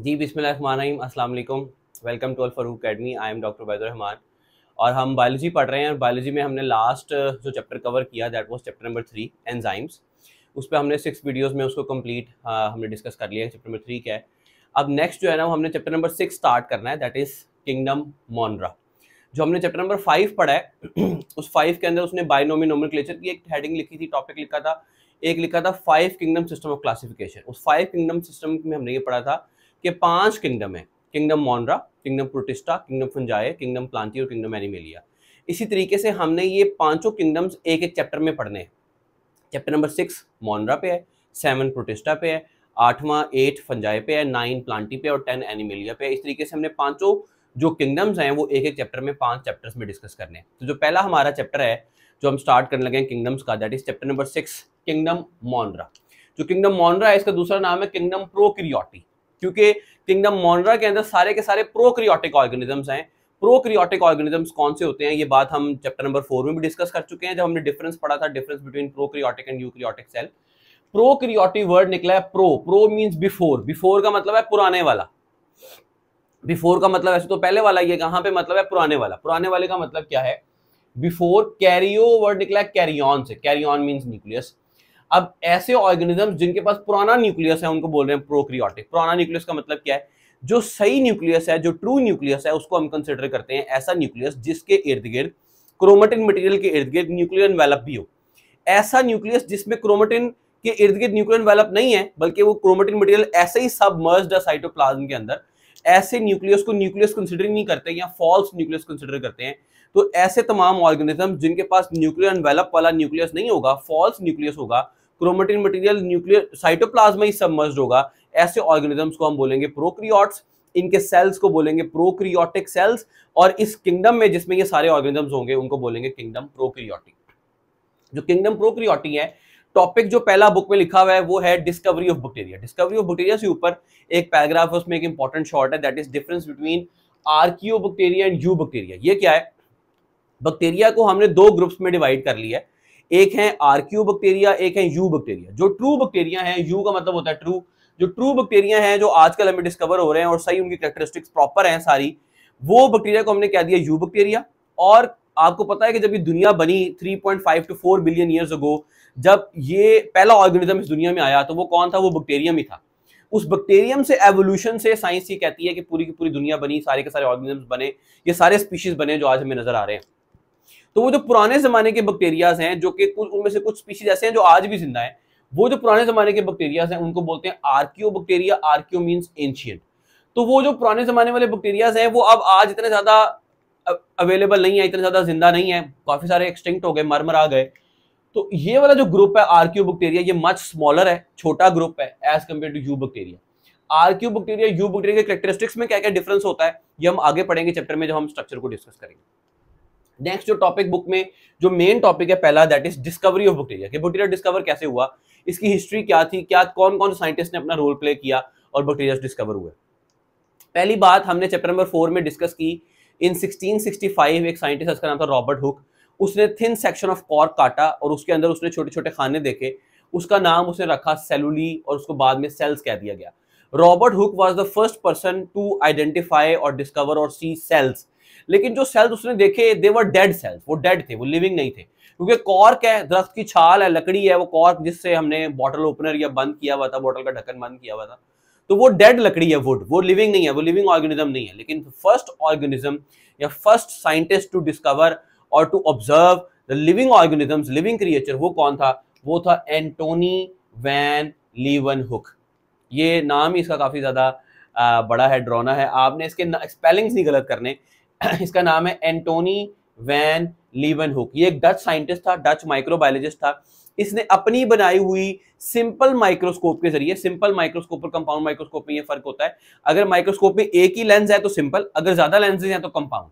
जी बिस्मिल्लाहिर्रहमानिर्रहीम, अस्सलाम वालेकुम। Welcome to Al Farooq academy. I am doctor Ubaidur Rahman और हम बायोलॉजी पढ़ रहे हैं। बायोलॉजी में हमने लास्ट जो चैप्टर कवर किया that was chapter number 3 enzymes. उस पर हमने 6 वीडियोस में उसको कंप्लीट हमने डिस्कस कर लिया है। चैप्टर नंबर 3 क्या है। अब नेक्स्ट जो है ना वो हमने चैप्टर नंबर 6 स्टार्ट करना है, दैट इज किंगडम मोनरा। जो हमने चैप्टर नंबर 5 पढ़ा है उस 5 के अंदर उसने बायनोमी नोमेनक्लेचर की एक हेडिंग लिखी थी, टॉपिक लिखा था, एक लिखा था 5 किंगडम सिस्टम ऑफ क्लासिफिकेशन। उस 5 किंगडम सिस्टम में हमने ये पढ़ा था कि 5 किंगडम है, kingdom मोनरा, kingdom protista, kingdom fungi, kingdom Plantae और किंगडम एनिमेलिया। इसी तरीके से हमने ये पांचों किंगडम्स एक एक चैप्टर में पढ़ने हैं। चैप्टर नंबर 6 मोनरा पे है, 7 प्रोटिस्टा पे है, 8 फंजाई पे है, 9 प्लांटी पे और 10 एनिमेलिया पे है। इस तरीके से हमने पांचों जो किंगडम्स हैं वो एक एक चैप्टर में 5 चैप्टर्स में डिस्कस करने हैं। तो जो पहला हमारा चैप्टर है जो हम स्टार्ट करने लगे हैं किंगडम्स का, that is chapter number 6 kingdom मोनरा। जो किंगडम मोनरा है इसका दूसरा नाम है किंगडम प्रोकैरियोटी, क्योंकि किंगडम मोनरा के अंदर सारे के सारे प्रोकैरियोटिक ऑर्गेनिजम्स हैं। प्रोकैरियोटिक ऑर्गेनिजम्स कौन से होते हैं ये बात हम चैप्टर नंबर 4 में भी डिस्कस कर चुके हैं जब हमने डिफरेंस पढ़ा था, difference between prokaryotic and eukaryotic cell. Prokaryotic word निकला है प्रो मींस बिफोर। बिफोर का मतलब है पुराने वाला। बिफोर का मतलब ऐसे तो पहले वाला, ये कहां पे मतलब है पुराने वाला। पुराने वाले का मतलब क्या है बिफोर। कैरियो वर्ड निकला है कैरियन से, कैरियन मींस न्यूक्लियस। अब ऐसे ऑर्गेनिजम्स जिनके पास पुराना न्यूक्लियस है उनको बोल रहे हैं प्रोकैरियोटिक। पुराना न्यूक्लियस का मतलब क्या है, जो सही न्यूक्लियस है, जो ट्रू न्यूक्लियस है उसको हम कंसिडर करते हैं ऐसा न्यूक्लियस जिसके इर्द गिर्द क्रोमेटिन मटेरियल के इर्द गिर्द न्यूक्लियर एनवेलप भी हो। ऐसा न्यूक्लियस जिसमें क्रोमेटिन के इर्द गिर्द न्यूक्लियर एनवेलप नहीं है बल्कि वो क्रोमेटिन मटेरियल ऐसे ही सबमर्ज्ड है साइटोप्लाज्म के अंदर, ऐसे न्यूक्लियस को न्यूक्लियस कंसिडर नहीं करते या फॉल्स न्यूक्लियस कंसिडर करते हैं। तो ऐसे तमाम ऑर्गेनिज्म जिनके पास न्यूक्लियर एनवेलप वाला न्यूक्लियस नहीं होगा, फॉल्स न्यूक्लियस होगा, क्रोमेटिन मटेरियल न्यूक्लियर साइटोप्लाज्म ही सबमर्ज्ड होगा, ऐसे ऑर्गेनिजम्स को हम बोलेंगे प्रोकैरियोट्स। इनके सेल्स को बोलेंगे प्रोकैरियोटिक सेल्स और इस किंगडम में जिसमें ये सारे ऑर्गेनिजम्स होंगे उनको बोलेंगे किंगडम प्रोकैरियोटिक। जो किंगडम प्रोकैरियोटिक है, टॉपिक जो पहला बुक में लिखा हुआ है वो है discovery of bacteria. Discovery of bacteria से ऊपर एक पैराग्राफ है, उसमें एक इंपॉर्टेंट शॉर्ट है, that is difference between आर्कियोबैक्टीरिया and eubacteria. ये क्या है, बैक्टीरिया को हमने दो ग्रुप्स में डिवाइड कर लिया है, एक है आर्कियोबैक्टीरिया, एक है यूबैक्टीरिया। जो ट्रू बैक्टीरिया है, यू का मतलब होता है ट्रू, जो ट्रू बैक्टीरिया है जो आजकल हमें डिस्कवर हो रहे हैं और सही उनकी कैरेक्टरिस्टिक्स प्रॉपर हैं सारी, वो बैक्टीरिया को हमने कह दिया यूबैक्टीरिया। और आपको पता है कि जब ये दुनिया बनी 3.5 to 4 बिलियन ईयर्स अगो, जब ये पहला ऑर्गेनिज्म इस दुनिया में आया तो वो कौन था, वो बैक्टीरियम ही था। उस बैक्टीरियम से एवोल्यूशन से साइंस ये कहती है कि पूरी की पूरी दुनिया बनी, सारे के सारे ऑर्गेनिजम्स बने, ये सारे स्पीशीज बने जो आज हमें नजर आ रहे हैं। तो वो जो पुराने जमाने के बैक्टीरियाज हैं, जो कि उनमें से कुछ स्पीशीज ऐसे हैं जो आज भी जिंदा हैं, वो जो पुराने जमाने के बैक्टीरियाज हैं उनको बोलते हैं आर्कियोबैक्टीरिया। Archaeo means ancient. तो वो जो पुराने जमाने वाले बैक्टीरियाज हैं वो अब आज इतने ज्यादा अवेलेबल नहीं है, इतने ज्यादा जिंदा नहीं है, काफी सारे एक्सटिंक्ट हो गए, मर आ गए। तो ये वाला जो ग्रुप है आर्कियोबैक्टीरिया, ये मच स्मॉलर है, छोटा ग्रुप है as compare to eubacteria. Archaebacteria eubacteria के कैरेक्टरिस्टिक्स में क्या क्या डिफरेंस होता है ये हम आगे पढ़ेंगे चैप्टर में जब हम स्ट्रक्चर को डिस्कस करेंगे। नेक्स्ट जो टॉपिक बुक में जो मेन टॉपिक है पहला, that is discovery of bacteria. कि बैक्टीरिया डिस्कवर कैसे हुआ, इसकी हिस्ट्री क्या थी, क्या कौन कौन से साइंटिस्ट ने अपना रोल प्ले किया और बैक्टीरिया डिस्कवर हुए। पहली बात हमने चैप्टर नंबर 4 में डिस्कस की। इन 1665 एक साइंटिस्ट, उसका नाम था रॉबर्ट हुक, उसने थिन सेक्शन ऑफ कॉर्क काटा और उसके अंदर उसने छोटे छोटे खाने देखे, उसका नाम उसने रखा सेलुली और उसको बाद में सेल्स कह दिया गया। Robert Hooke was the first person to identify और डिस्कवर और सी सेल्स। लेकिन जो सेल्स उसने देखे दे वर डेड सेल्स, वो डेड थे, वो लिविंग नहीं थे, क्योंकि कॉर्क है, दरख्त की छाल है, लकड़ी है, वो कॉर्क जिससे हमने बॉटल ओपनर या बंद किया हुआ था, बॉटल का ढक्कन बंद किया हुआ था, तो वो डेड लकड़ी है, वुड, वो लिविंग नहीं है, वो लिविंग ऑर्गेनिज्म नहीं है। लेकिन फर्स्ट ऑर्गेनिज्म या फर्स्ट साइंटिस्ट टू डिस्कवर और to observe the living organisms, living creature, वो कौन था, वो था एंटोनी वैन लीवनहुक। ये नाम ही इसका काफी ज्यादा बड़ा है, डरावना है, आपने इसके स्पेलिंग्स नहीं गलत करने। इसका नाम है एंटोनी वैन लीवनहुक। ये एक डच साइंटिस्ट था, डच माइक्रोबायोलॉजिस्ट था। इसने अपनी बनाई हुई सिंपल माइक्रोस्कोप के जरिए, सिंपल माइक्रोस्कोप और कंपाउंड माइक्रोस्कोप में ये फर्क होता है, अगर माइक्रोस्कोप में एक ही लेंस है तो सिंपल, अगर ज्यादा लेंसेज हैं तो कंपाउंड।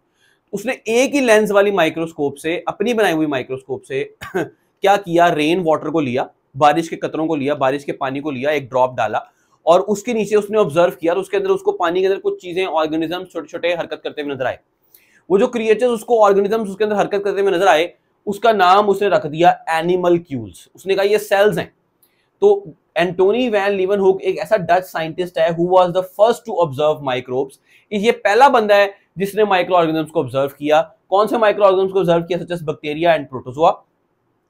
उसने एक ही लेंस वाली माइक्रोस्कोप से, अपनी बनाई हुई माइक्रोस्कोप से क्या किया, रेन वाटर को लिया, बारिश के कतरों को लिया, बारिश के पानी को लिया, एक ड्रॉप डाला और उसके नीचे उसने ऑब्जर्व किया, और उसके अंदर उसको पानी के अंदर कुछ चीजें, ऑर्गेनिज्म छोटे छोटे हरकत करते हुए नजर आए। वो जो क्रिएचर्स उसको, ऑर्गेनिजम्स उसके अंदर हरकत करते हुए नजर आए, उसका नाम उसने रख दिया एनिमल क्यूल्स। उसने कहा ये सेल्स हैं। तो एंटोनी वैन लीवनहुक एक ऐसा डच साइंटिस्ट है who was the first to observe microbes. ये पहला बंदा है जिसने माइक्रो ऑर्गेनिजम्स को ऑब्जर्व किया। कौन से माइक्रो ऑर्गेनिजम्स को ऑब्जर्व किया? Such as bacteria and protozoa.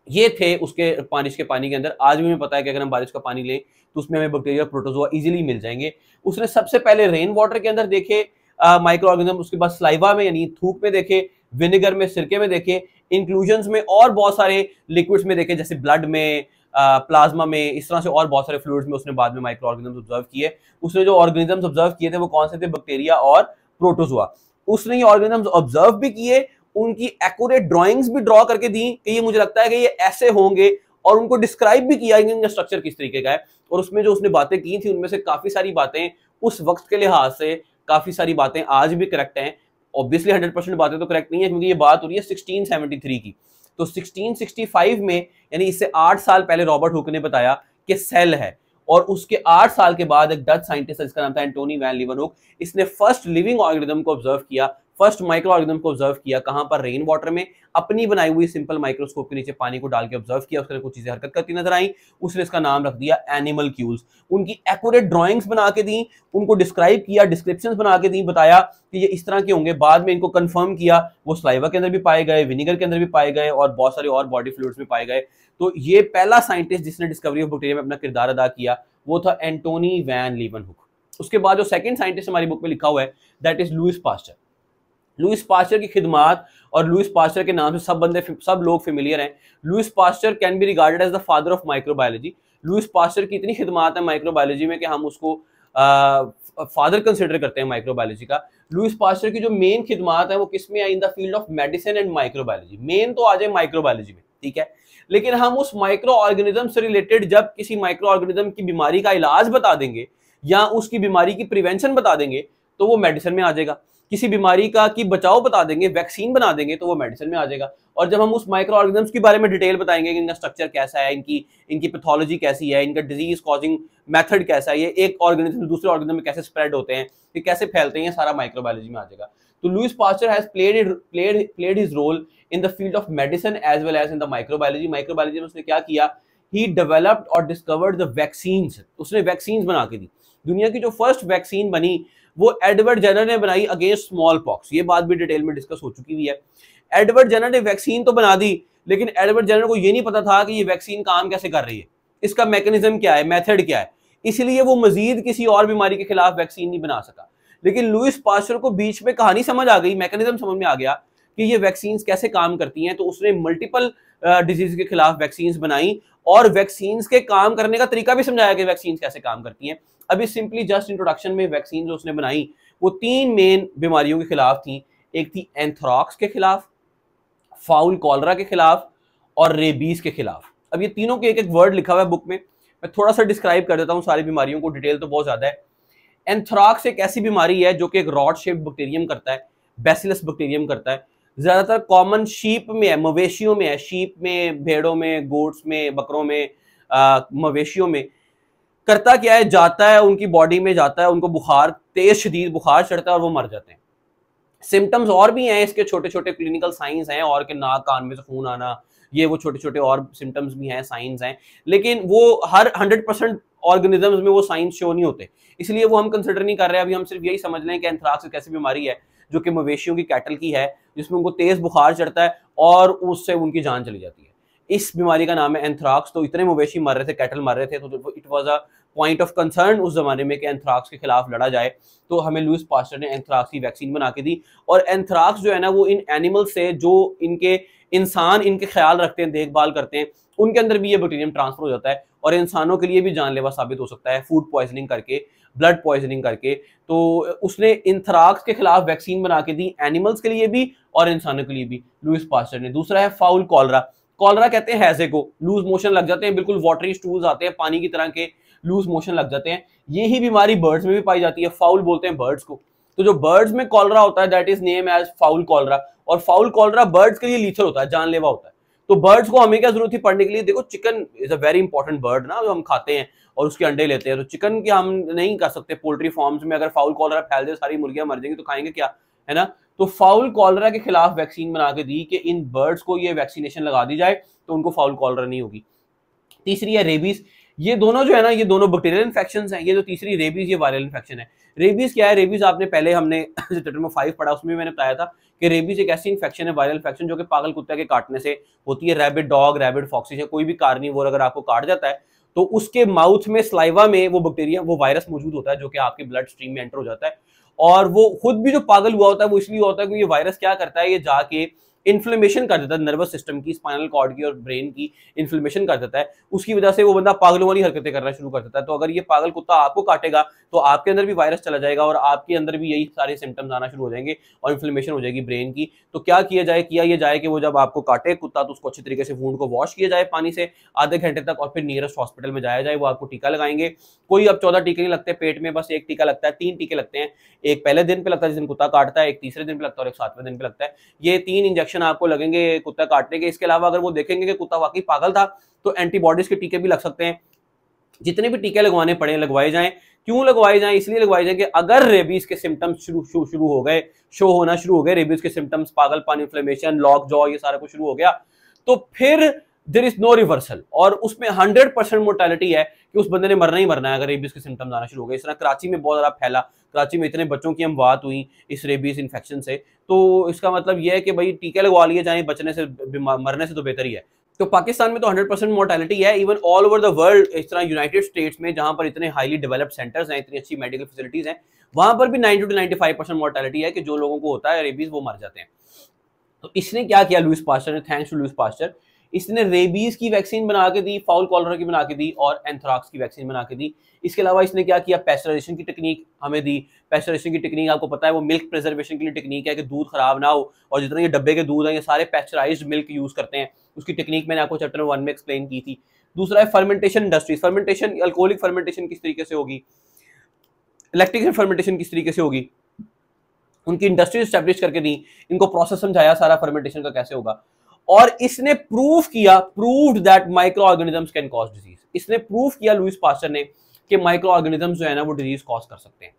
ये थे उसके बारिश के पानी के अंदर। आज भी हमें पता है कि अगर हम बारिश का पानी लें तो उसमें हमें बैक्टीरिया प्रोटोजोआ इजीली मिल जाएंगे। उसने सबसे पहले रेन वाटर के अंदर देखे माइक्रो ऑर्गेनिज्म, उसके बाद सलाइवा में यानी थूक में देखे, विनेगर में, सिरके में देखे, इंक्लूजन्स में और बहुत सारे लिक्विड्स में देखे जैसे ब्लड में, प्लाज्मा में, इस तरह से और बहुत सारे फ्लूइड्स में उसने बाद में माइक्रो ऑर्गेनिज्म ऑब्जर्व किए। उसने जो ऑर्गेनिजम्स ऑब्जर्व किए थे वो कौन से थे? बैक्टीरिया और प्रोटोजोआ। उसने ये ऑर्गेनिजम्स ऑब्जर्व भी किए, उनकी एक्यूरेट ड्राइंग्स भी ड्रॉ करके दी कि ये मुझे लगता है कि ये ऐसे होंगे, और उनको डिस्क्राइब भी किया इनका स्ट्रक्चर किस तरीके का है। और उसमें जो उसने बातें की थी उनमें से काफी सारी बातें उस वक्त के लिहाज से, काफी सारी बातें आज भी करेक्ट हैं। ऑब्वियसली 100% बातें तो करेक्ट नहीं है क्योंकि ये बात हो रही है 1673 की। तो 1665 में यानी इससे 8 साल पहले रॉबर्ट हुक ने बताया कि सेल है, और उसके 8 साल के बाद एक डच साइंटिस्ट जिसका नाम था एंटोनी वैन लीवनहुक, इसने फर्स्ट लिविंग ऑर्गेनिज्म को ऑब्जर्व किया, फर्स्ट माइक्रो ऑर्गेनिज्म को ऑब्जर्व किया। कहां पर? रेन वाटर में। अपनी बनाई हुई सिंपल माइक्रोस्कोप के नीचे पानी को डाल के ऑब्जर्व किया, उसके कुछ चीजें हरकत करती नजर आई। उसने इसका नाम रख दिया एनिमलक्यूल्स। उनकी एक्यूरेट ड्राइंग्स बना के दी, उनको डिस्क्राइब किया, डिस्क्रिप्शंस बना के दी, बताया कि ये इस तरह के होंगे। बाद में इनको कंफर्म किया, वो सलाइवा के अंदर भी पाए गए, विनेगर के अंदर भी पाए गए, और बहुत सारे और बॉडी फ्लूइड्स में पाए गए। तो ये पहला साइंटिस्ट जिसने डिस्कवरी ऑफ बैक्टीरिया में अपना किरदार अदा किया वो था एंटोनी वैन लीवनहुक। उसके बाद जो सेकंड साइंटिस्ट हमारी बुक में लिखा हुआ है that is Lewis pasture. Lewis Pasteur की खिदमात और लुईस पास्चर के नाम से सब लोग फेमिलियर हैं। Louis Pasteur can be regarded as the father of microbiology. Louis Pasteur की इतनी खिदमात है माइक्रोबायोलॉजी में कि हम उसको फादर कंसिडर करते हैं माइक्रोबायोलॉजी का। लुईस पास्चर की जो मेन खिदमात है वो किस में आई? In the field of medicine and microbiology. मेन तो आ जाए माइक्रोबायोलॉजी में, ठीक है, लेकिन हम उस माइक्रो ऑर्गेनिज्म से रिलेटेड जब किसी माइक्रो ऑर्गेनिज्म की बीमारी का इलाज बता देंगे या उसकी बीमारी की प्रिवेंशन बता देंगे तो वो मेडिसिन में आ जाएगा। किसी बीमारी का की बचाव बता देंगे, वैक्सीन बना देंगे तो वो मेडिसिन में आ जाएगा। और जब हम उस माइक्रो ऑर्गेनिज्म्स के बारे में डिटेल बताएंगे कि इनका स्ट्रक्चर कैसा है, इनकी पैथोलॉजी कैसी है, इनका डिजीज कॉजिंग मेथड कैसा है, ये एक ऑर्गेनिज्म दूसरे ऑर्गेनिज्म में कैसे स्प्रेड होते हैं, ये कैसे फैलते हैं, सारा माइक्रोबायोलॉजी में आ जाएगा। तो Louis Pasteur has played his role in the field of medicine as well as in the microbiology. Microbiology में उसने क्या किया? ही डेवलप्ड और डिस्कवर्ड द वैक्सीन्स। उसने वैक्सीन्स बना के दी। दुनिया की जो फर्स्ट वैक्सीन बनी वो एडवर्ड जेनर ने बनाई अगेंस्ट स्मॉल पॉक्स। ये बात भी डिटेल में डिस्कस हो चुकी हुई है। एडवर्ड जेनर ने वैक्सीन तो बना दी, लेकिन एडवर्ड जेनर को ये नहीं पता था कि ये वैक्सीन काम कैसे कर रही है, इसका मैकेनिज्म क्या है, मेथड क्या है, इसलिए वो मजीद किसी और बीमारी के खिलाफ वैक्सीन नहीं बना सका। लेकिन लुईस पास्चर को बीच में कहानी समझ आ गई, मैकेनिज्म समझ में आ गया कि ये वैक्सीन कैसे काम करती हैं, तो उसने मल्टीपल डिजीज के खिलाफ वैक्सीन बनाई और वैक्सीन के काम करने का तरीका भी समझाया कि वैक्सीन कैसे काम करती हैं। अभी सिंपली जस्ट इंट्रोडक्शन में वैक्सीन जो उसने बनाई वो 3 मेन बीमारियों के खिलाफ थी। एक थी एंथ्राक्स के खिलाफ, फाउल कॉलरा के खिलाफ और रेबीज के खिलाफ। अब ये तीनों के एक एक वर्ड लिखा हुआ है बुक में, मैं थोड़ा सा डिस्क्राइब कर देता हूँ सारी बीमारियों को, डिटेल तो बहुत ज्यादा है। एंथ्राक्स एक ऐसी बीमारी है जो कि एक रॉड शेप्ड बैक्टीरियम करता है, बैसिलस बैक्टीरियम करता है। ज्यादातर कॉमन शीप में है, मवेशियों में है, शीप में, भेड़ों में, गोट्स में, बकरों में, मवेशियों में। करता क्या है? जाता है उनकी बॉडी में, जाता है, उनको बुखार, तेज शदीद बुखार चढ़ता है और वो मर जाते हैं। सिम्टम्स और भी हैं इसके, छोटे छोटे क्लिनिकल साइंस हैं, और के नाक कान में से खून आना, ये वो छोटे छोटे और सिम्टम्स भी हैं, साइंस हैं, लेकिन वो हर 100% ऑर्गेनिजम्स में वो साइंस शो नहीं होते, इसलिए वो हम कंसिडर नहीं कर रहे। अभी हम सिर्फ यही समझ लें कि एंथ्राक्स एक ऐसी बीमारी है जो कि मवेशियों की, कैटल की है, जिसमें उनको तेज बुखार चढ़ता है और उससे उनकी जान चली जाती है। इस बीमारी का नाम है एंथ्राक्स। तो इतने मवेशी मर रहे थे, कैटल मर रहे थे, तो it was a point of concern उस जमाने में कि एंथ्राक्स के खिलाफ लड़ा जाए। तो हमें लुईस पास्चर ने एंथ्राक्स की वैक्सीन बना के दी। और एंथ्राक्स जो है ना वो इन एनिमल से, जो इनके इंसान इनके ख्याल रखते हैं, देखभाल करते हैं, उनके अंदर भी ये बैक्टीरियम ट्रांसफर हो जाता है और इंसानों के लिए भी जानलेवा साबित हो सकता है, फूड पॉइजनिंग करके, ब्लड पॉइजनिंग करके। तो उसने एंथ्राक्स के खिलाफ वैक्सीन बना के दी, एनिमल्स के लिए भी और इंसानों के लिए भी, लुईस पास्चर ने। दूसरा है फाउल कॉलरा। कॉलरा कहते हैं हैजे को, लूज मोशन लग जाते हैं, बिल्कुल वाटरी स्टूल्स आते हैं पानी की तरह के, लूज मोशन लग जाते हैं। यही बीमारी बर्ड्स में भी पाई जाती है, फाउल बोलते हैं बर्ड्स को। तो जो बर्ड्स में कॉलरा होता है that is name as fowl cholera, और फाउल कॉलरा बर्ड्स के लिए लीथल होता है, जानलेवा होता है। तो बर्ड्स को हमें क्या जरूरत थी पढ़ने के लिए? देखो, chicken is a very important bird ना, जो हम खाते हैं और उसके अंडे लेते हैं, तो चिकन की हम नहीं कर सकते पोल्ट्री फार्म्स में, अगर फाउल कॉलरा फैल जाए सारी मुर्गियां मर जाएंगी तो खाएंगे क्या, है ना। तो फाउल कॉलरा के खिलाफ वैक्सीन बना के दी कि इन बर्ड्स को ये वैक्सीनेशन लगा दी जाए तो उनको फाउल कॉलरा नहीं होगी। तीसरी है रेबीज। ये दोनों जो है ना, ये दोनों बैक्टीरियल इन्फेक्शंस हैं। ये जो तीसरी रेबीज, ये वायरल इन्फेक्शन है। रेबीज क्या है? रेबीज आपने पहले हमने चैप्टर नंबर 5 पढ़ा, उसमें मैंने बताया था कि रेबीज एक ऐसी इन्फेक्शन है, वायरल इन्फेक्शन, जो कि पागल कुत्ते के काटने से होती है। रैबिट डॉग, रैबिट फॉक्सिस या कोई भी कार्निवोर अगर आपको काट जाता है तो उसके माउथ में, स्लाइवा में वो बैक्टीरिया, वो वायरस मौजूद होता है जो कि आपके ब्लड स्ट्रीम में एंटर हो जाता है। और वो खुद भी जो पागल हुआ होता है वो इसलिए होता है कि ये वायरस क्या करता है, ये जाके इन्फ्लेमेशन कर देता है नर्वस सिस्टम की, स्पाइनल कॉर्ड की और ब्रेन की इन्फ्लेमेशन कर देता है। उसकी वजह से वो बंदा पागलों वाली हरकतें करना शुरू कर देता है। तो अगर ये पागल कुत्ता आपको काटेगा तो आपके अंदर भी वायरस चला जाएगा और आपके अंदर भी यही सारे सिम्टम्स आना शुरू हो जाएंगे और इन्फ्लेमेशन हो जाएगी ब्रेन की। तो क्या किया जाए? किया ये जाए कि वो जब आपको काटे कुत्ता तो उसको अच्छी तरीके से वुंड को वॉश किया जाए पानी से आधे घंटे तक, और फिर नियरेस्ट हॉस्पिटल में जाया जाए, वो आपको टीका लगाएंगे। कोई अब 14 टीके नहीं लगते पेट में, बस एक टीका लगता है। 3 टीके लगते हैं, एक पहले दिन पे लगता है जिस दिन कुत्ता काटता है, एक तीसरे दिन पे लगता है और एक 7वें दिन पे लगता है। ये 3 इंजेक्शन आपको लगेंगे कुत्ता काटने के। इसके अलावा अगर वो देखेंगे कि कुत्ता वाकई पागल था तो एंटीबॉडीज के टीके भी लग सकते हैं। जितने भी टीके लगवाने पड़े लगवाए जाएं। क्यों लगवाए जाएं? इसलिए लगवाए जाएं कि अगर रेबीज के सिम्टम्स शुरू हो गए, शो होना शुरू हो गए, रेबीज के सिम्टम्स, पागलपन, इन्फ्लेमेशन, लॉक जॉ, ये सारा कुछ शुरू हो गया, तो फिर देयर इज नो रिवर्सल। और उसमें 100% मोर्टेलिटी है कि उस बंदे ने मरना ही मरना है अगर रेबीज के सिम्टम्स आना शुरू हो गए। इस तरह कराची में बहुत ज्यादा फैला, कराची में इतने बच्चों की अमवात हुई इस रेबीज इन्फेक्शन से। तो इसका मतलब यह है कि भाई टीके लगवा लिए जाएं, बचने से, मरने से तो बेहतर ही है। तो पाकिस्तान में तो 100% मोर्टेलिटी है। Even all over the world, इस तरह यूनाइटेड स्टेट्स में जहां पर इतने हाईली डेवलप्ड सेंटर्स हैं, इतनी अच्छी मेडिकल फैसिलिटीज हैं, वहां पर भी 90 to 95% मोर्टेलिटी है कि जो लोगों को होता है रेबीज वो मर जाते हैं। तो इसने क्या किया लुईस पास्चर ने? थैंक्स टू लुईस पास्चर, इसने रेबीज की वैक्सीन बना के दी, फाउल कॉलरा की बना के दी और एंथ्राक्स की वैक्सीन बना के दी। इसके अलावा इसने क्या किया? पेस्चराइजेशन की टेक्निक हमें दी। पेस्चराइजेशन की टेक्निक आपको पता है वो मिल्क प्रिजर्वेशन के लिए टेक्निक है कि दूध खराब ना हो, और जितने ये डब्बे के दूध हैं ये सारे पेस्चराइज्ड मिल्क यूज करते हैं। उसकी टेक्निक मैंने आपको चैप्टर 1 में एक्सप्लेन की थी। दूसरा है fermentation industries. Fermentation, alcoholic fermentation किस तरीके से होगी, लैक्टिक फर्मेंटेशन किस तरीके से होगी, उनकी इंडस्ट्री एस्टैब्लिश करके दी, इनको प्रोसेस समझाया सारा फर्मेंटेशन का कैसे होगा। और इसने प्रूव किया, proved that micro organisms can cause disease. इसने प्रूव किया लुईस पास्चर ने कि माइक्रो ऑर्गेनिजम्स जो है ना वो डिजीज कॉज कर सकते हैं।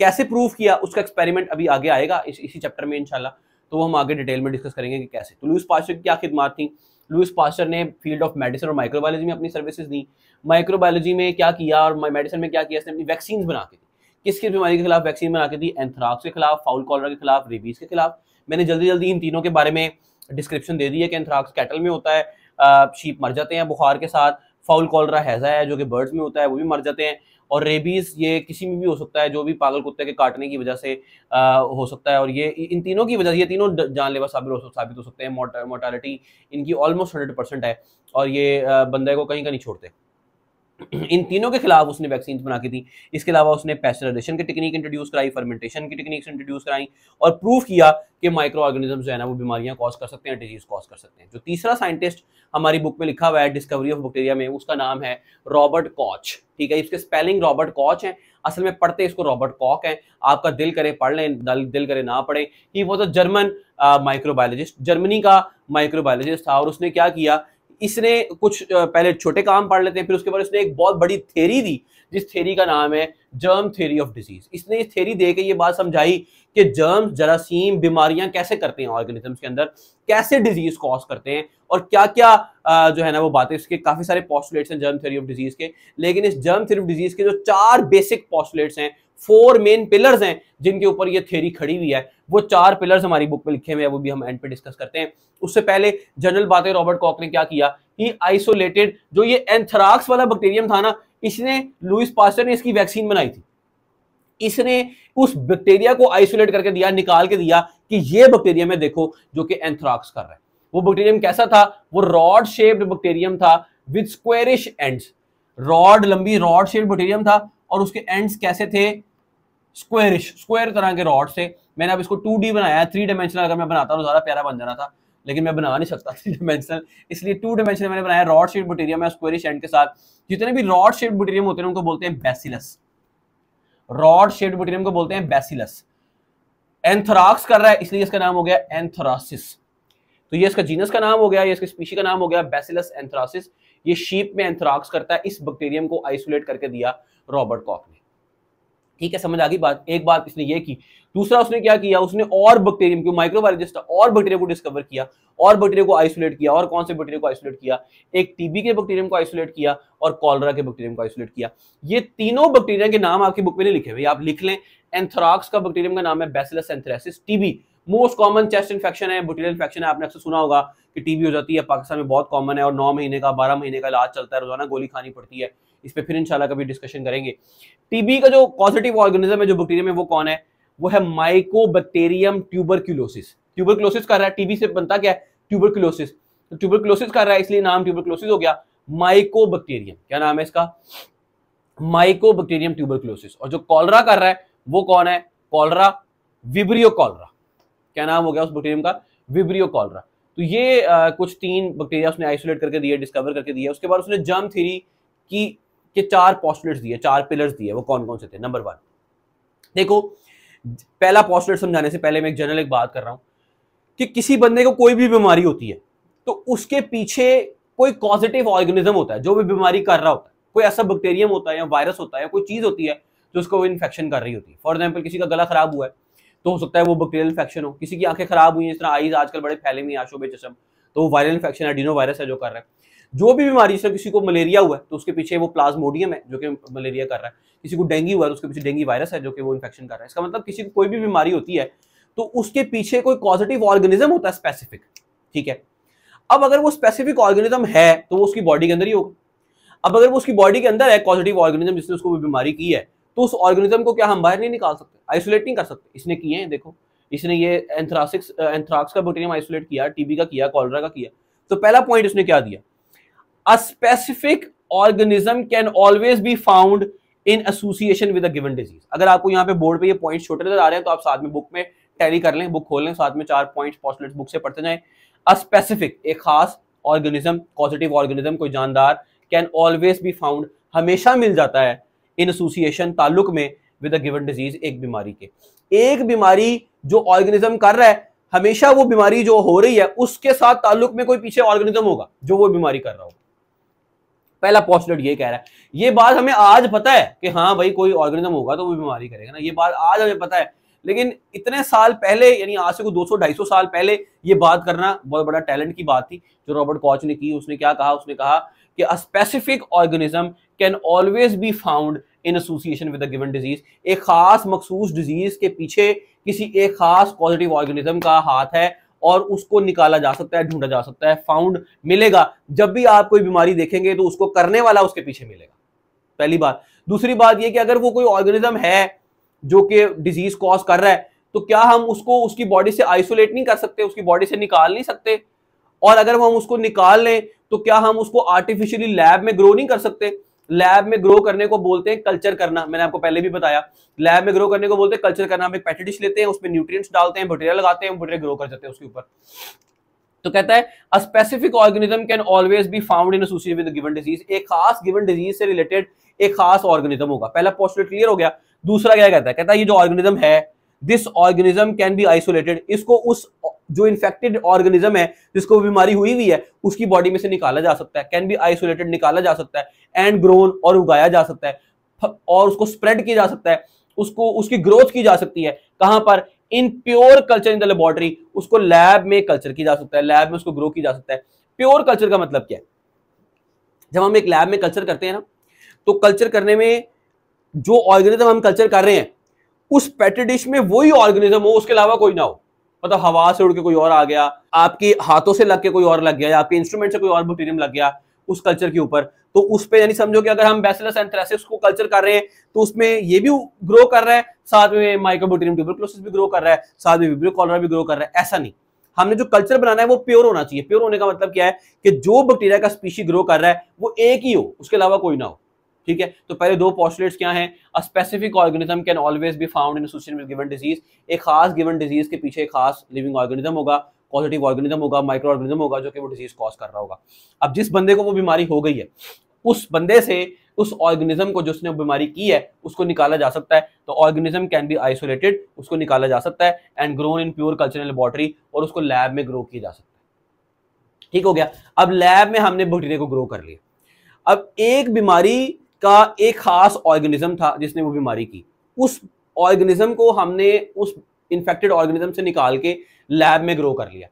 कैसे प्रूव किया उसका एक्सपेरिमेंट अभी आगे आएगा इसी चैप्टर में इंशाल्लाह, तो वो हम आगे डिटेल में डिस्कस करेंगे कि कैसे। तो लुईस पास्चर की क्या खिदमात थी? लुईस पास्चर ने फील्ड ऑफ मेडिसिन और माइक्रोबायोलॉजी में अपनी सर्विसेज दी। माइक्रोबायोलॉजी में क्या किया और मेडिसिन में क्या किया? इसने अपनी वैक्सीन बना के दी। किसकी बीमारी के खिलाफ वैक्सीन बना के दी? एंथ्राक्स के खिलाफ, फाउल कॉलरा के खिलाफ, रेबीज के खिलाफ। मैंने जल्दी जल्दी इन तीनों के बारे में डिस्क्रिप्शन दे दी है कि एंथ्राक्स कैटल में होता है, शीप मर जाते हैं बुखार के साथ। फाउल कॉलरा हैजा है जो कि बर्ड्स में होता है, वो भी मर जाते हैं। और रेबीज ये किसी में भी हो सकता है, जो भी पागल कुत्ते के काटने की वजह से हो सकता है। और ये इन तीनों की वजह से, ये तीनों जानलेवा साबित हो सकते हैं। मोर्टेलिटी इनकी ऑलमोस्ट 100% है और ये बंदे को कहीं का नहीं छोड़ते। इन तीनों के खिलाफ उसने वैक्सीन बना के दी। इसके अलावा उसने पेस्चराइजेशन की टेक्निक इंट्रोड्यूस कराई, फर्मेंटेशन की टेक्निक्स इंट्रोड्यूस कराई और प्रूव किया कि माइक्रो ऑर्गेनिजम्स जो है ना वो बीमारियां कॉज कर सकते हैं, डिजीज कॉज कर सकते हैं। जो तीसरा साइंटिस्ट हमारी बुक में लिखा हुआ है डिस्कवरी ऑफ बैक्टीरिया में, उसका नाम है रॉबर्ट कॉच। ठीक है, इसके स्पेलिंग रॉबर्ट कॉच है, असल में पढ़ते इसको रॉबर्ट कॉक है। आपका दिल करे पढ़ लें, दिल करे ना पढ़े। He was a German microbiologist, Germany का माइक्रोबायोलॉजिस्ट था। और उसने क्या किया, इसने कुछ पहले छोटे काम पढ़ लेते हैं, फिर उसके बाद इसने एक बहुत बड़ी थ्योरी दी जिस थ्योरी का नाम है जर्म थ्योरी ऑफ डिजीज। इसने इस थ्योरी दे के ये बात समझाई कि जर्म, जरासीम, बीमारियां कैसे करते हैं ऑर्गेनिजम्स के अंदर, कैसे डिजीज कॉज करते हैं और क्या क्या जो है ना वो बातें। इसके काफी सारे पोस्टुलेट्स हैं जर्म थ्योरी ऑफ डिजीज के, लेकिन इस जर्म थ्योरी ऑफ डिजीज के जो 4 बेसिक पोस्टुलेट्स हैं, 4 मेन पिलर्स हैं जिनके ऊपर ये थ्योरी खड़ी हुई है, वो 4 पिलर्स हमारी बुक में लिखे हुए हैं, वो भी हम एंड पे डिस्कस करते हैं। उससे पहले जनरल बातें रॉबर्ट कॉक ने क्या किया, ही आइसोलेटेड, जो ये एंथ्राक्स वाला बैक्टीरियम था ना, इसने लुईस पास्चर ने इसकी वैक्सीन बनाई थी। इसने उस बैक्टीरिया को आइसोलेट करके दिया, निकाल के दिया कि ये बैक्टीरियम है देखो जो कि एंथ्राक्स कर रहा है। वो बैक्टीरियम कैसा था? वो रॉड शेप्ड बैक्टीरियम था विद स्क्वेरिश एंड्स। रॉड, लंबी रॉड शेप्ड बैक्टीरियम था और उसके एंड्स कैसे थे? स्क्वेरिश, स्क्वायर तरह के रॉड से। मैंने अब इसको 2D बनाया है, 3 डायमेंशनल अगर मैं बनाता तो ज्यादा प्यारा बन जाना था, लेकिन मैं बना नहीं सकता 3 डायमेंशनल, इसलिए 2 डायमेंशनल मैंने बनाया। रॉड शेप्ड बैक्टीरियम है स्क्वेरिश एंड के साथ। जितने भी रॉड शेप्ड बैक्टीरियम होते हैं उनको बोलते हैं बैसिलस। रॉड शेप्ड बैक्टीरियम को बोलते हैं बैसिलस। एंथ्राक्स कर रहा है इसलिए इसका नाम हो गया एंथ्रासिस। तो ये इसका जीनस का नाम हो गया, ये इसके स्पीशी का नाम हो गया बैसिलस एंथ्रासिस। ये शीप में एंथ्राक्स करता है। इस बैक्टीरियम को आइसोलेट करके दिया रॉबर्ट कॉक ने। ठीक है, समझ आ गई बात। एक बात इसने ये की। दूसरा उसने क्या किया, उसने और बैक्टीरियम को, माइक्रोबायोलॉजिस्ट और बैक्टीरिया को डिस्कवर किया और बैक्टीरिया को आइसोलेट किया। और कौन से बैक्टीरिया को आइसोलेट किया? एक टीबी के बैक्टीरियम को आइसोलेट किया और कॉलरा के बैक्टीरियम को आइसोलेट किया। ये तीनों बैक्टीरिया के नाम आपकी बुक में नहीं लिखे हुए, आप लिख लें। एंथ्राक्स का बैक्टीरियम का नाम है bacillus anthracis. TB most common chest infection है, बैक्टीरियल इन्फेक्शन है। आपने अक्सर सुना होगा कि टीबी हो जाती है, पाकिस्तान में बहुत कॉमन है और 9 महीने का 12 महीने का इलाज चलता है, रोजाना गोली खानी पड़ती है। इस पे फिर इंशाल्लाह कभी डिस्कशन करेंगे। टीबी का जो पॉजिटिव ऑर्गेनिज्म है, जो बैक्टीरियम है, वो कौन है? वो है माइकोबैक्टीरियम ट्यूबरक्यूलोसिस। ट्यूबरक्यूलोसिस कर रहा है, टीबी से बनता क्या है? ट्यूबरक्यूलोसिस। तो ट्यूबरक्यूलोसिस कर रहा है, इसलिए नाम ट्यूबरक्यूलोसिस हो गया। माइकोबैक्टीरियम, क्या नाम है इसका? Mycobacterium tuberculosis. और जो कॉलरा कर रहा है वो कौन है? Cholera vibrio cholera. क्या नाम हो गया उस बैक्टीरियम का? Vibrio cholera. तो ये कुछ 3 बैक्टीरिया उसने आइसोलेट करके दिए, डिस्कवर करके दिए। उसके बाद उसने जर्म थ्योरी की के 4 पोस्टुलेट्स दिए, 4 पिलर्स दिए। वो कौन कौन से थे? नंबर 1, देखो, पहला पोस्टुलेट समझाने से पहले मैं एक जनरल बात कर रहा हूं कि किसी बंदे को कोई भी बीमारी होती है तो उसके पीछे कोई पॉजिटिव ऑर्गेनिज्म होता है जो भी बीमारी कर रहा होता है। कोई ऐसा बैक्टीरियम होता है या वायरस होता है या कोई चीज होती है जो उसको इन्फेक्शन कर रही होती है। फॉर एग्जाम्पल, किसी का गला खराब हुआ है तो हो सकता है वो बैक्टीरियल इन्फेक्शन हो। किसी की आंखें खराब हुई हैं, इस तरह आईज आजकल बड़े फैले हुए हैं, आशोबे चश्म, तो वो वायरल इन्फेक्शन एडिनो वायरस है जो कर रहा है। जो भी बीमारी, जैसे किसी को मलेरिया हुआ है तो उसके पीछे वो प्लाज्मोडियम है जो कि मलेरिया कर रहा है। किसी को डेंगू हुआ है तो उसके पीछे डेंगू वायरस है जो कि वो इन्फेक्शन कर रहा है। इसका मतलब किसी को कोई भी बीमारी होती है तो उसके पीछे कोई पॉजिटिव ऑर्गेनिज्म होता है स्पेसिफिक, ठीक है। अब अगर वो स्पेसिफिक ऑर्गेनिज्म है तो वो उसकी बॉडी के अंदर ही होगा। अब अगर वो उसकी बॉडी के अंदर है पॉजिटिव ऑर्गेनिज्म जिसने उसको बीमारी की है, तो उस ऑर्गेनिज्म को क्या हम बाहर नहीं निकाल सकते, आइसोलेट नहीं कर सकते? इसने किए हैं, देखो, इसने ये एंथ्राक्स का बैक्टीरियम आइसोलेट किया, टीबी का किया, कॉलरा का किया। तो पहला पॉइंट इसने क्या दिया? A specific organism can always be found in association with a given disease. अगर आपको यहाँ पे बोर्ड पे ये पॉइंट छोटे नजर आ रहे हैं तो आप साथ में बुक में टैली कर लें, बुक खोल लें, साथ में 4 पॉइंट्स पोस्टुलेट्स बुक से पढ़ते जाएं। अ स्पेसिफिक, एक खास ऑर्गेनिज्म, पॉजिटिव ऑर्गेनिज्म, कोई जानदार, कैन ऑलवेज बी फाउंड, हमेशा मिल जाता है, इन एसोसिएशन, ताल्लुक में, विद अ गिवन डिजीज, एक बीमारी के। एक बीमारी जो ऑर्गेनिज्म कर रहा है, हमेशा वो बीमारी जो हो रही है उसके साथ ताल्लुक में कोई पीछे ऑर्गेनिज्म होगा जो वो बीमारी कर रहा होगा। पहला पोस्टुलेट ये कह रहा है। ये बात हमें आज पता है कि हाँ भाई कोई ऑर्गेनिज्म होगा तो वो बीमारी करेगा ना, ये बात आज हमें पता है। लेकिन इतने साल पहले, यानी आज से कोई 200-250 साल पहले ये बात करना बहुत बड़ा टैलेंट की बात थी जो रॉबर्ट कॉच ने की। उसने क्या कहा? उसने कहा कि a specific organism can always be found in association with a given disease. एक खास मखसूस डिजीज के पीछे किसी एक खास पॉजिटिव ऑर्गेनिज्म का हाथ है और उसको निकाला जा सकता है, ढूंढा जा सकता है, फाउंड मिलेगा। जब भी आप कोई बीमारी देखेंगे तो उसको करने वाला उसके पीछे मिलेगा, पहली बात। दूसरी बात यह कि अगर वो कोई ऑर्गेनिज्म है जो कि डिजीज कॉज कर रहा है तो क्या हम उसको उसकी बॉडी से आइसोलेट नहीं कर सकते, उसकी बॉडी से निकाल नहीं सकते? और अगर हम उसको निकाल लें तो क्या हम उसको आर्टिफिशियली लैब में ग्रो नहीं कर सकते? लैब में ग्रो करने को बोलते हैं कल्चर करना। मैंने आपको पहले भी बताया, लैब में ग्रो करने को बोलते हैं कल्चर करना। हम एक पेटी डिश लेते हैं, उसमें न्यूट्रिएंट्स डालते हैं, बैक्टीरिया लगाते हैं, बैक्टीरिया ग्रो कर जाते हैं उसके ऊपर। तो कहता है a specific organism can always be found in association with given disease. एक खास गिवन डिजीज से रिलेटेड एक खास ऑर्गेनिज्म होगा। पहला पोस्टुलेट क्लियर हो गया। दूसरा क्या कहता है? कहता है ये जो ऑर्गेनिज्म है, this organism can be isolated. इसको उस जो इन्फेक्टेड ऑर्गेनिज्म है जिसको बीमारी हुई है उसकी बॉडी में से निकाला जा सकता है, कैन बी आइसोलेटेड, निकाला जा सकता है, एंड ग्रोन, और उगाया जा सकता है, और उसको स्प्रेड किया जा सकता है, उसको उसकी ग्रोथ की जा सकती है। कहां पर? In pure culture in the laboratory. उसको लैब में कल्चर की जा सकता है, लैब में उसको ग्रो की जा सकता है। प्योर कल्चर का मतलब क्या है? जब हम एक लैब में कल्चर करते हैं ना, तो कल्चर करने में जो ऑर्गेनिज्म हम कल्चर कर रहे हैं उस पेटी डिश में वही ऑर्गेनिज्म हो, उसके अलावा कोई ना हो। मतलब हवा से उड़ के कोई और आ गया, आपके हाथों से लग के कोई और लग गया, या आपके इंस्ट्रूमेंट से कोई और बैक्टीरियम लग गया उस कल्चर के ऊपर, तो उस पे यानी समझो कि अगर हम बैसिलस एंथ्रेसिस को कल्चर कर रहे हैं तो उसमें ये भी ग्रो कर रहा है, साथ में माइकोबैक्टीरियम ट्यूबरक्लोसिस भी ग्रो कर रहा है, साथ में विब्रियो कॉलरा भी ग्रो कर रहा है। ऐसा नहीं, हमने जो कल्चर बनाना है वो प्योर होना चाहिए। प्योर होने का मतलब क्या है कि जो बैक्टीरिया का स्पीशी ग्रो कर रहा है वो एक ही हो, उसके अलावा कोई ना हो। ठीक है, तो पहले 2 पोस्टुलेट्स क्या हैं? A specific organism can always be found in association with given disease. एक खास गिवन डिजीज के पीछे एक खास लिविंग ऑर्गेनिज्म होगा, पॉजिटिव ऑर्गेनिज्म होगा, माइक्रो ऑर्गेनिज्म होगा जो कि वो डिजीज कॉज कर रहा होगा। अब जिस बंदे को वो बीमारी हो गई है उस बंदे से उस ऑर्गेनिज्म को जिसने बीमारी की है उसको निकाला जा सकता है। तो ऑर्गेनिज्म कैन बी आइसोलेटेड, उसको निकाला जा सकता है, and grown in pure culture laboratory, और उसको लैब में ग्रो किया जा सकता है। ठीक हो गया। अब लैब में हमने बैक्टीरिया को ग्रो कर लिया। अब एक बीमारी का एक खास ऑर्गेनिज्म था जिसने वो बीमारी की, उस ऑर्गेनिज्म को हमने उस इन्फेक्टेड ऑर्गेनिज्म से निकाल के लैब में ग्रो कर लिया।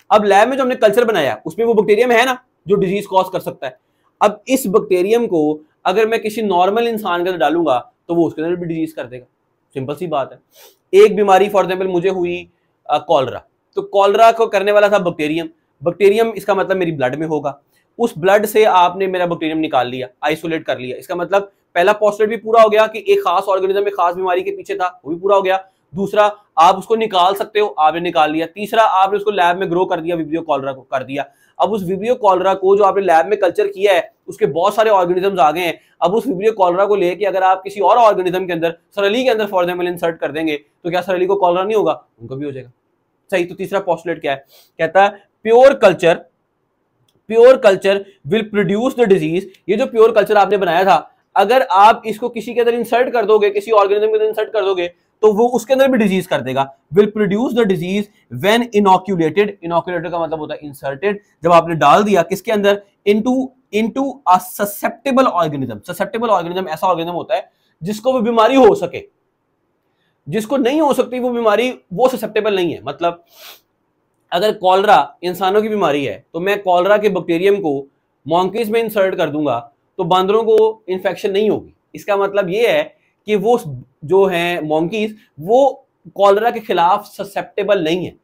अब लैब में जो हमने कल्चर बनाया उसमें वो बैक्टीरियम है ना जो डिजीज कॉज कर सकता है। अब इस बैक्टीरियम को अगर मैं किसी नॉर्मल इंसान के अंदर डालूंगा तो वो उसके अंदर भी डिजीज कर देगा। सिंपल सी बात है। एक बीमारी फॉर एग्जाम्पल मुझे हुई कॉलरा, तो कॉलरा को करने वाला था बैक्टीरियम। बैक्टीरियम इसका मतलब मेरी ब्लड में होगा, उस ब्लड से आपने मेरा बैक्टीरियम निकाल लिया, आइसोलेट कर लिया। इसका मतलब पहला पोस्टुलेट भी पूरा हो गया कि एक खास ऑर्गेनिज्म एक खास बीमारी के पीछे था, वो भी पूरा हो गया। दूसरा, आप उसको निकाल सकते हो, आपने निकाल लिया। तीसरा, आपने उसको लैब में ग्रो कर दिया, विब्रियो कॉलरा को कर दिया। अब उस विब्रियो कॉलरा को जो आपने लैब में कल्चर किया है उसके बहुत सारे ऑर्गेनिजम्स आ गए हैं। अब उस विब्रियो कॉलरा को लेके अगर आप किसी और ऑर्गेनिज्म के अंदर, सरली के अंदर फॉर एग्जाम्पल इंसर्ट कर देंगे तो क्या सरली को कॉलरा नहीं होगा? उनको भी हो जाएगा। सही। तो तीसरा पोस्टुलेट क्या है? कहता है pure culture will produce the disease. ये जो प्योर कल्चर आपने बनाया था, अगर आप इसको किसी के अंदर इंसर्ट कर दोगे, किसी ऑर्गेनिज्म के अंदर इंसर्ट कर दोगे तो वो उसके अंदर भी डिजीज कर देगा। Will produce the disease when inoculated. Inoculated का मतलब होता है इंसर्टेड, जब आपने डाल दिया किसके अंदर? Into a susceptible organism. Susceptible organism ऐसा ऑर्गेनिज्म होता है जिसको वो बीमारी हो सके, जिसको नहीं हो सकती वो बीमारी, वो ससेप्टेबल नहीं है। मतलब अगर कॉलरा इंसानों की बीमारी है तो मैं कॉलरा के बैक्टीरियम को मॉन्कीज में इंसर्ट कर दूंगा तो बंदरों को इन्फेक्शन नहीं होगी। इसका मतलब ये है कि वो जो है मॉन्कीज वो कॉलरा के खिलाफ ससेप्टेबल नहीं है।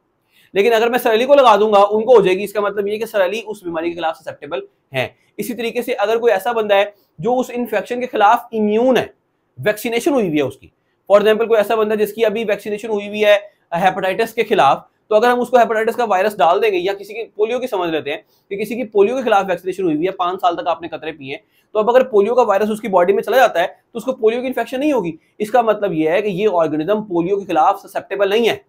लेकिन अगर मैं सरली को लगा दूंगा उनको हो जाएगी। इसका मतलब ये कि सरली उस बीमारी के खिलाफ ससेप्टेबल है। इसी तरीके से अगर कोई ऐसा बंदा है जो उस इन्फेक्शन के खिलाफ इम्यून है, वैक्सीनेशन हुई हुई है उसकी, फॉर एग्जाम्पल कोई ऐसा बंदा जिसकी अभी वैक्सीनेशन हुई हुई है हेपेटाइटिस के खिलाफ, तो अगर हम उसको हेपेटाइटिस का वायरस डाल देंगे, या किसी की पोलियो की समझ लेते हैं कि किसी की पोलियो के खिलाफ वैक्सीनेशन हुई हुई है, 5 साल तक आपने कतरे पिए, तो अब अगर पोलियो का वायरस उसकी बॉडी में चला जाता है तो उसको पोलियो की इन्फेक्शन नहीं होगी। इसका मतलब यह है कि ये ऑर्गेनिज्म पोलियो के खिलाफ ससेप्टेबल नहीं है,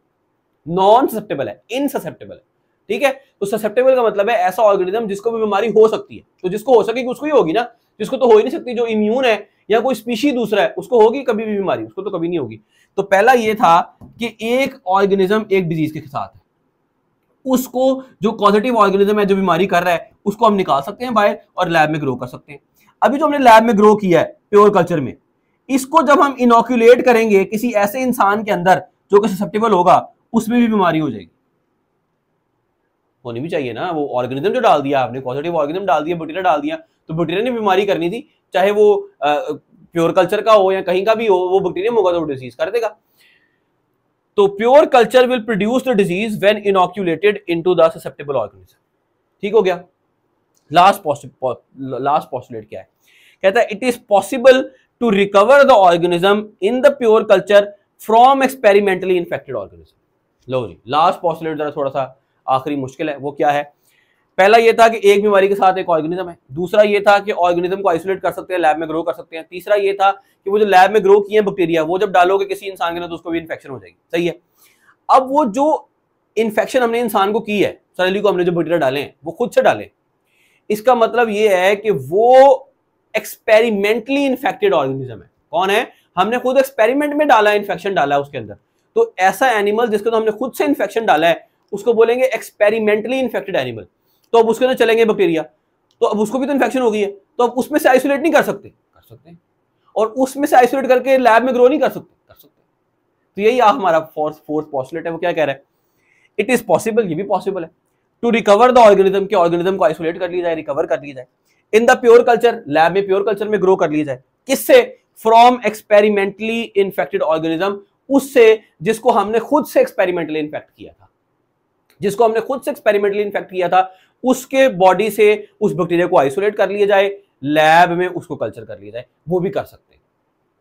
नॉन ससेप्टेबल है, इनससेप्टेबल है। ठीक है। तो ससेप्टेबल का मतलब है ऐसा ऑर्गेनिज्म जिसको भी बीमारी हो सकती है। तो जिसको हो सकेगी उसको ही होगी ना, जिसको तो हो ही नहीं सकती, जो इम्यून है या कोई स्पीशी दूसरा है उसको होगी कभी भी बीमारी, उसको तो कभी नहीं होगी। तो पहला ये था कि एक ऑर्गेनिज्म एक डिजीज के साथ है, उसको जो पॉजिटिव ऑर्गेनिज्म है जो बीमारी कर रहा है उसको हम निकाल सकते हैं बाहर और लैब में ग्रो कर सकते हैं। अभी जो हमने लैब में ग्रो किया है प्योर कल्चर में, इसको जब हम इनोक्यूलेट करेंगे किसी ऐसे इंसान के अंदर जो कि ससेप्टेबल होगा, उसमें भी बीमारी हो जाएगी। होनी भी चाहिए ना। वो ऑर्गेनिज्म जो डाल दिया आपने, पॉजिटिव ऑर्गेनिज्म डाल दिया, बैक्टीरिया डाल दिया, तो बैक्टीरिया ने बीमारी करनी थी, चाहे वो प्योर कल्चर का हो या कहीं का भी हो, वो बैक्टीरियम होगा तो डिजीज कर देगा। तो pure culture will produce the disease when inoculated into the susceptible organism. ठीक हो गया। लास्ट पोस्टुलेट क्या है? कहता है it is possible to recover the organism in the pure culture from experimentally infected organism. लो जी, लास्ट पोस्टुलेट जरा थोड़ा सा आखिरी मुश्किल है। वो क्या है? पहला ये था कि एक बीमारी के साथ एक ऑर्गेनिज्म है। दूसरा ये था कि ऑर्गेनिज्म को आइसोलेट कर सकते हैं, लैब में ग्रो कर सकते हैं। तीसरा ये था कि वो जो लैब में ग्रो किए हैं बैक्टीरिया, वो जब डालोगे किसी इंसान के अंदर तो उसको भी इन्फेक्शन हो जाएगी। सही है। अब वो जो इन्फेक्शन हमने इंसान को की है, सरली को हमने जो बैक्टीरिया डाले हैं वो खुद से डाले, इसका मतलब ये है कि वो एक्सपेरिमेंटली इन्फेक्टेड ऑर्गेनिज्म है। कौन है? हमने खुद एक्सपेरिमेंट में डाला, इन्फेक्शन डाला है उसके अंदर। तो ऐसा एनिमल जिसको तो हमने खुद से इन्फेक्शन डाला है उसको बोलेंगे एक्सपेरिमेंटली इन्फेक्टेड एनिमल। तो अब उसके अंदर चलेंगे बैक्टीरिया, तो अब उसको भी तो इन्फेक्शन हो गई है, तो अब उसमें से आइसोलेट नहीं कर सकते? कर सकते हैं। और उसमें से आइसोलेट करके लैब में ग्रो नहीं कर सकते? कर सकते। तो यही हमारा फोर्थ पोस्टुलेट है। वो क्या कह रहा है? इट इज पॉसिबल, ये भी पॉसिबल है, टू रिकवर द ऑर्गेनिज्म, के ऑर्गेनिज्म को आइसोलेट कर लिया जाए, रिकवर कर लिया जाए इन द प्योर कल्चर, लैब में प्योर कल्चर में ग्रो कर लिया जाए। किससे? फ्रॉम एक्सपेरिमेंटली इन्फेक्टेड ऑर्गेनिज्म, उससे जिसको हमने खुद से एक्सपेरिमेंटली इन्फेक्ट किया था, जिसको हमने खुद से एक्सपेरिमेंटली इन्फेक्ट किया था, उसके बॉडी से उस बैक्टीरिया को आइसोलेट कर लिया जाए, लैब में उसको कल्चर कर लिया जाए, वो भी कर सकते हैं।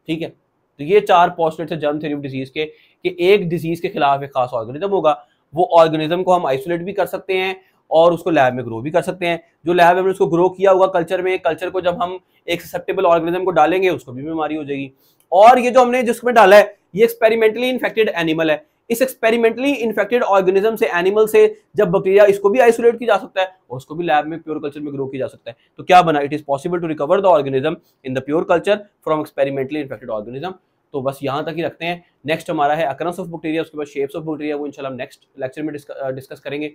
ठीक है। तो ये 4 पोस्टुलेट्स है जर्म थ्योरी ऑफ डिजीज के, कि एक डिजीज के खिलाफ एक खास ऑर्गेनिज्म होगा, वो ऑर्गेनिज्म को हम आइसोलेट भी कर सकते हैं और उसको लैब में ग्रो भी कर सकते हैं। जो लैब में उसको ग्रो किया होगा कल्चर में, कल्चर को जब हम एक ससेप्टेबल ऑर्गेनिज्म को डालेंगे उसको भी बीमारी हो जाएगी। और ये जो हमने जिसमें डाला है ये एक्सपेरिमेंटली इन्फेक्टेड एनिमल है। इस एक्सपेरिमेंटली इन्फेक्टेड ऑर्गेनिज्म से, एनिमल से जब बैक्टीरिया, इसको भी आइसोलेट किया जा सकता है और उसको भी लैब में प्योर कल्चर में ग्रो किया जा सकता है। तो क्या बना? It is possible to recover the organism in the pure culture from experimentally infected organism. तो बस यहाँ तक ही रखते हैं। नेक्स्ट हमारा है अकरेंस ऑफ बैक्टीरिया, उसके बाद शेप्स ऑफ बैक्टीरिया, वो इंशाल्लाह हम नेक्स्ट लेक्चर में डिस्कस करेंगे।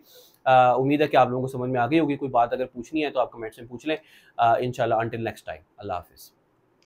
उम्मीद है कि आप लोगों को समझ में आ गई होगी। कोई बात अगर पूछनी है तो आप कमेंट्स में पूछ लें। इंशाल्लाह अंटिल नेक्स्ट टाइम, अल्लाह हाफिज़।